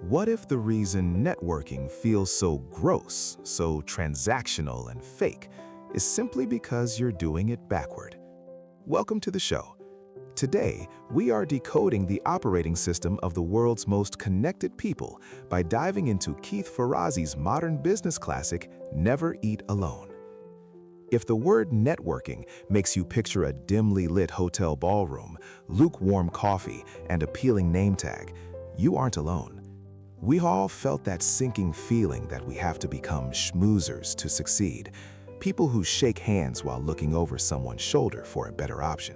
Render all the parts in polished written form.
What if the reason networking feels so gross, so transactional and fake, is simply because you're doing it backward? Welcome to the show. Today, we are decoding the operating system of the world's most connected people by diving into Keith Ferrazzi's modern business classic, Never Eat Alone. If the word networking makes you picture a dimly lit hotel ballroom, lukewarm coffee, and appealing name tag, you aren't alone. We all felt that sinking feeling that we have to become schmoozers to succeed, people who shake hands while looking over someone's shoulder for a better option.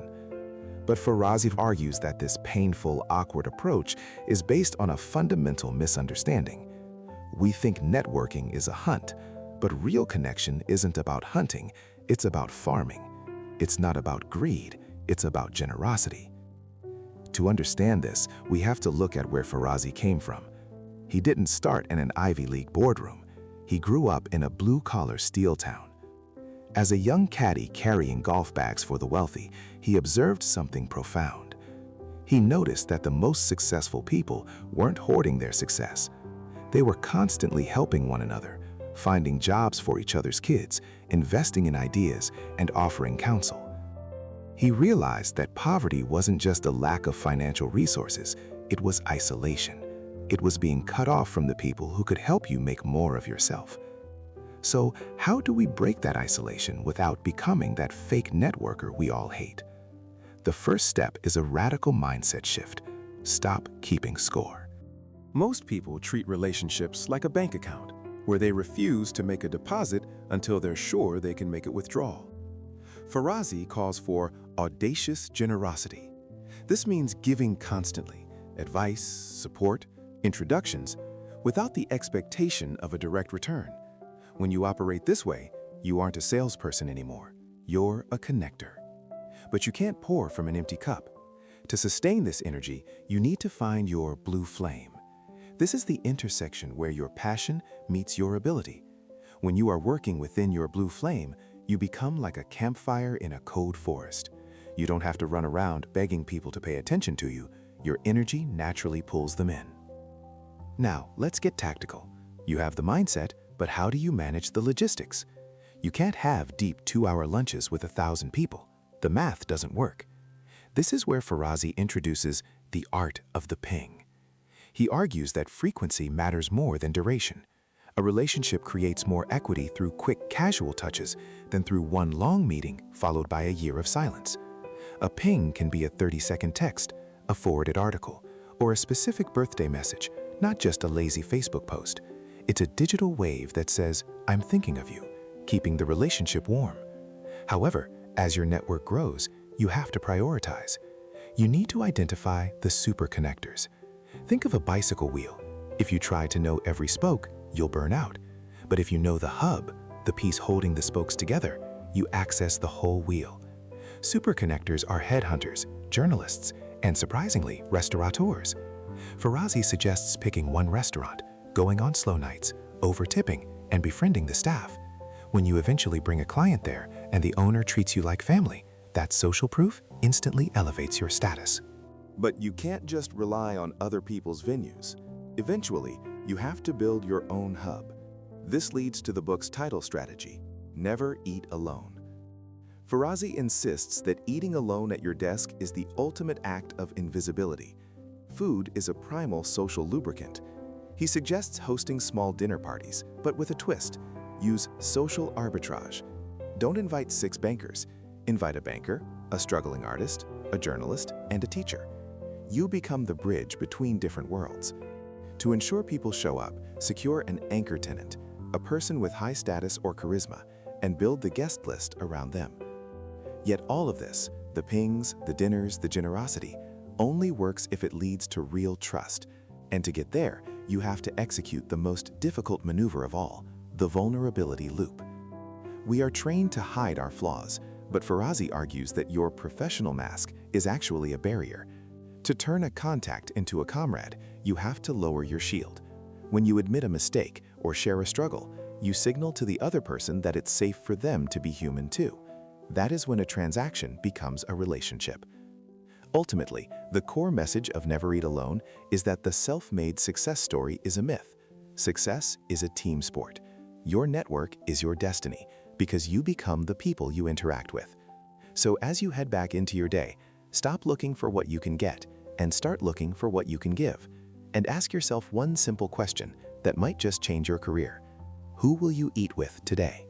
But Ferrazzi argues that this painful, awkward approach is based on a fundamental misunderstanding. We think networking is a hunt, but real connection isn't about hunting, it's about farming. It's not about greed, it's about generosity. To understand this, we have to look at where Ferrazzi came from. He didn't start in an Ivy League boardroom. He grew up in a blue-collar steel town. As a young caddy carrying golf bags for the wealthy, he observed something profound. He noticed that the most successful people weren't hoarding their success. They were constantly helping one another, finding jobs for each other's kids, investing in ideas, and offering counsel. He realized that poverty wasn't just a lack of financial resources, it was isolation. It was being cut off from the people who could help you make more of yourself. So, how do we break that isolation without becoming that fake networker we all hate? The first step is a radical mindset shift. Stop keeping score. Most people treat relationships like a bank account, where they refuse to make a deposit until they're sure they can make a withdrawal. Ferrazzi calls for audacious generosity. This means giving constantly, advice, support, introductions, without the expectation of a direct return. When you operate this way, you aren't a salesperson anymore. You're a connector. But you can't pour from an empty cup. To sustain this energy, you need to find your blue flame. This is the intersection where your passion meets your ability. When you are working within your blue flame, you become like a campfire in a cold forest. You don't have to run around begging people to pay attention to you. Your energy naturally pulls them in. Now, let's get tactical. You have the mindset, but how do you manage the logistics? You can't have deep 2-hour lunches with 1,000 people. The math doesn't work. This is where Ferrazzi introduces the art of the ping. He argues that frequency matters more than duration. A relationship creates more equity through quick, casual touches than through one long meeting followed by a year of silence. A ping can be a 30-second text, a forwarded article, or a specific birthday message, not just a lazy Facebook post. It's a digital wave that says, "I'm thinking of you," keeping the relationship warm. However, as your network grows, you have to prioritize. You need to identify the super connectors. Think of a bicycle wheel. If you try to know every spoke, you'll burn out. But if you know the hub, the piece holding the spokes together, you access the whole wheel. Super connectors are headhunters, journalists, and surprisingly, restaurateurs. Ferrazzi suggests picking one restaurant, going on slow nights, over-tipping, and befriending the staff. When you eventually bring a client there and the owner treats you like family, that social proof instantly elevates your status. But you can't just rely on other people's venues. Eventually, you have to build your own hub. This leads to the book's title strategy, Never Eat Alone. Ferrazzi insists that eating alone at your desk is the ultimate act of invisibility. Food is a primal social lubricant. He suggests hosting small dinner parties, but with a twist. Use social arbitrage. Don't invite 6 bankers. Invite a banker, a struggling artist, a journalist, and a teacher. You become the bridge between different worlds. To ensure people show up, secure an anchor tenant, a person with high status or charisma, and build the guest list around them. Yet all of this, the pings, the dinners, the generosity, only works if it leads to real trust. And to get there, you have to execute the most difficult maneuver of all, the vulnerability loop. We are trained to hide our flaws, but Ferrazzi argues that your professional mask is actually a barrier. To turn a contact into a comrade, you have to lower your shield. When you admit a mistake or share a struggle, you signal to the other person that it's safe for them to be human too. That is when a transaction becomes a relationship. Ultimately, The core message of Never Eat Alone is that the self-made success story is a myth. Success is a team sport. Your network is your destiny because you become the people you interact with. So as you head back into your day, stop looking for what you can get and start looking for what you can give. And ask yourself one simple question that might just change your career. Who will you eat with today?